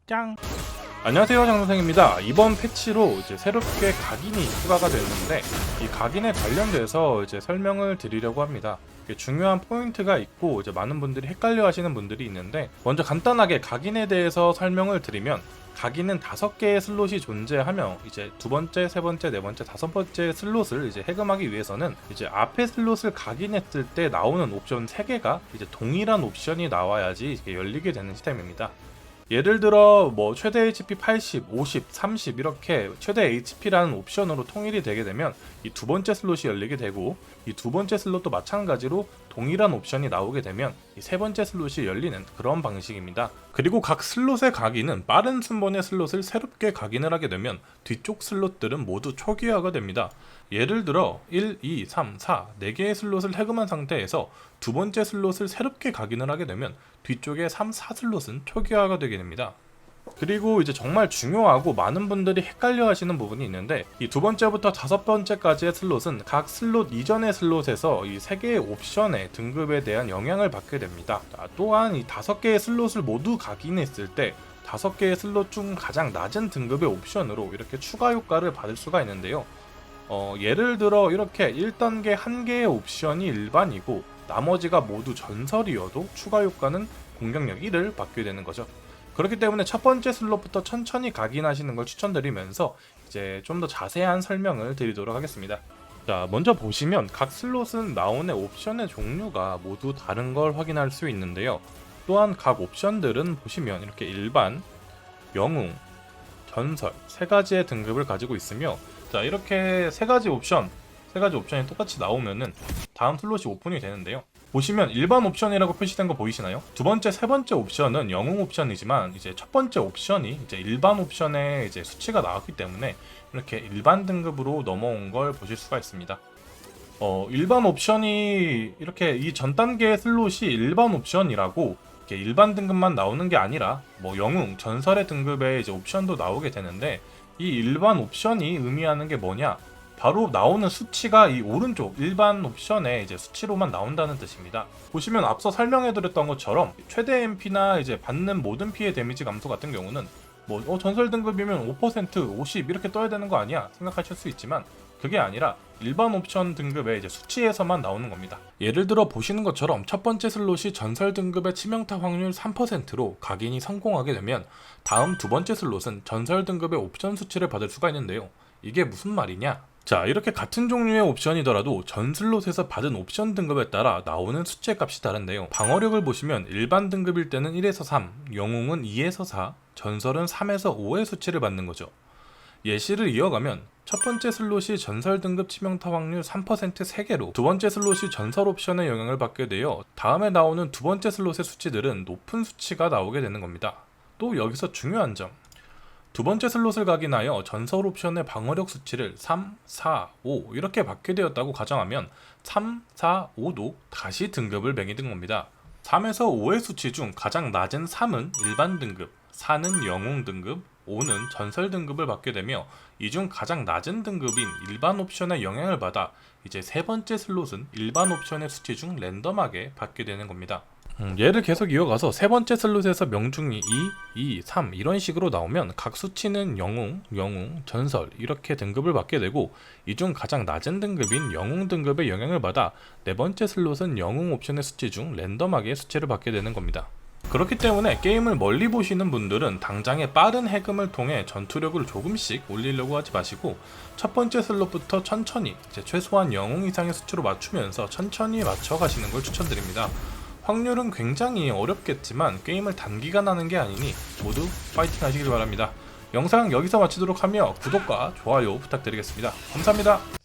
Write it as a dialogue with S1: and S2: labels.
S1: 짱! 안녕하세요, 장선생입니다. 이번 패치로 이제 새롭게 각인이 추가가 됐는데 이 각인에 관련돼서 이제 설명을 드리려고 합니다. 중요한 포인트가 있고 이제 많은 분들이 헷갈려 하시는 분들이 있는데, 먼저 간단하게 각인에 대해서 설명을 드리면, 각인은 5개의 슬롯이 존재하며 이제 두 번째, 세 번째, 네 번째, 다섯 번째 슬롯을 이제 해금하기 위해서는 이제 앞에 슬롯을 각인했을 때 나오는 옵션 3개가 이제 동일한 옵션이 나와야지 이게 열리게 되는 시스템입니다. 예를 들어 뭐 최대 HP 80, 50, 30 이렇게 최대 HP라는 옵션으로 통일이 되게 되면 이 두 번째 슬롯이 열리게 되고, 이 두 번째 슬롯도 마찬가지로 동일한 옵션이 나오게 되면 이 세 번째 슬롯이 열리는 그런 방식입니다. 그리고 각 슬롯의 각인은 빠른 순번의 슬롯을 새롭게 각인을 하게 되면 뒤쪽 슬롯들은 모두 초기화가 됩니다. 예를 들어 1, 2, 3, 4 4개의 슬롯을 해금한 상태에서 두 번째 슬롯을 새롭게 각인을 하게 되면 뒤쪽에 3, 4 슬롯은 초기화가 되게 됩니다. 그리고 이제 정말 중요하고 많은 분들이 헷갈려 하시는 부분이 있는데, 이 두 번째부터 다섯 번째까지의 슬롯은 각 슬롯 이전의 슬롯에서 이 3개의 옵션의 등급에 대한 영향을 받게 됩니다. 또한 이 5개의 슬롯을 모두 각인했을 때 5개의 슬롯 중 가장 낮은 등급의 옵션으로 이렇게 추가 효과를 받을 수가 있는데요. 예를 들어 이렇게 1단계 1개의 옵션이 일반이고 나머지가 모두 전설이어도 추가 효과는 공격력 1을 받게 되는 거죠. 그렇기 때문에 첫 번째 슬롯부터 천천히 각인하시는 걸 추천드리면서 이제 좀 더 자세한 설명을 드리도록 하겠습니다. 자, 먼저 보시면 각 슬롯은 나오는 옵션의 종류가 모두 다른 걸 확인할 수 있는데요. 또한 각 옵션들은 보시면 이렇게 일반, 영웅, 전설 3가지의 등급을 가지고 있으며, 자, 이렇게 3가지 옵션이 똑같이 나오면은 다음 슬롯이 오픈이 되는데요. 보시면 일반 옵션이라고 표시된 거 보이시나요? 두 번째, 세 번째 옵션은 영웅 옵션이지만 이제 첫 번째 옵션이 이제 일반 옵션에 이제 수치가 나왔기 때문에 이렇게 일반 등급으로 넘어온 걸 보실 수가 있습니다. 일반 옵션이 이렇게 이 전 단계의 슬롯이 일반 옵션이라고 이렇게 일반 등급만 나오는 게 아니라 뭐 영웅, 전설의 등급의 이제 옵션도 나오게 되는데, 이 일반 옵션이 의미하는 게 뭐냐? 바로 나오는 수치가 이 오른쪽 일반 옵션에 이제 수치로만 나온다는 뜻입니다. 보시면 앞서 설명해드렸던 것처럼 최대 MP나 이제 받는 모든 피해 데미지 감소 같은 경우는 뭐 전설 등급이면 5%, 50 이렇게 떠야 되는 거 아니야 생각하실 수 있지만, 그게 아니라 일반 옵션 등급의 이제 수치에서만 나오는 겁니다. 예를 들어 보시는 것처럼 첫 번째 슬롯이 전설 등급의 치명타 확률 3%로 각인이 성공하게 되면 다음 두 번째 슬롯은 전설 등급의 옵션 수치를 받을 수가 있는데요. 이게 무슨 말이냐? 자, 이렇게 같은 종류의 옵션이더라도 전 슬롯에서 받은 옵션 등급에 따라 나오는 수치의 값이 다른데요. 방어력을 보시면 일반 등급일 때는 1에서 3, 영웅은 2에서 4, 전설은 3에서 5의 수치를 받는 거죠. 예시를 이어가면 첫 번째 슬롯이 전설 등급 치명타 확률 3% 3개로 두 번째 슬롯이 전설 옵션의 영향을 받게 되어 다음에 나오는 두 번째 슬롯의 수치들은 높은 수치가 나오게 되는 겁니다. 또 여기서 중요한 점, 두 번째 슬롯을 각인하여 전설 옵션의 방어력 수치를 3, 4, 5 이렇게 받게 되었다고 가정하면 3, 4, 5도 다시 등급을 매기는 겁니다. 3에서 5의 수치 중 가장 낮은 3은 일반 등급, 4는 영웅 등급, 5는 전설 등급을 받게 되며, 이 중 가장 낮은 등급인 일반 옵션의 영향을 받아 이제 세 번째 슬롯은 일반 옵션의 수치 중 랜덤하게 받게 되는 겁니다. 얘를 계속 이어가서 세 번째 슬롯에서 명중이 2, 2, 3 이런 식으로 나오면 각 수치는 영웅, 전설 이렇게 등급을 받게 되고, 이 중 가장 낮은 등급인 영웅 등급의 영향을 받아 네 번째 슬롯은 영웅 옵션의 수치 중 랜덤하게 수치를 받게 되는 겁니다. 그렇기 때문에 게임을 멀리 보시는 분들은 당장의 빠른 해금을 통해 전투력을 조금씩 올리려고 하지 마시고, 첫 번째 슬롯부터 천천히 이제 최소한 영웅 이상의 수치로 맞추면서 천천히 맞춰가시는 걸 추천드립니다. 확률은 굉장히 어렵겠지만 게임을 단기간 하는 게 아니니 모두 파이팅 하시길 바랍니다. 영상 여기서 마치도록 하며 구독과 좋아요 부탁드리겠습니다. 감사합니다.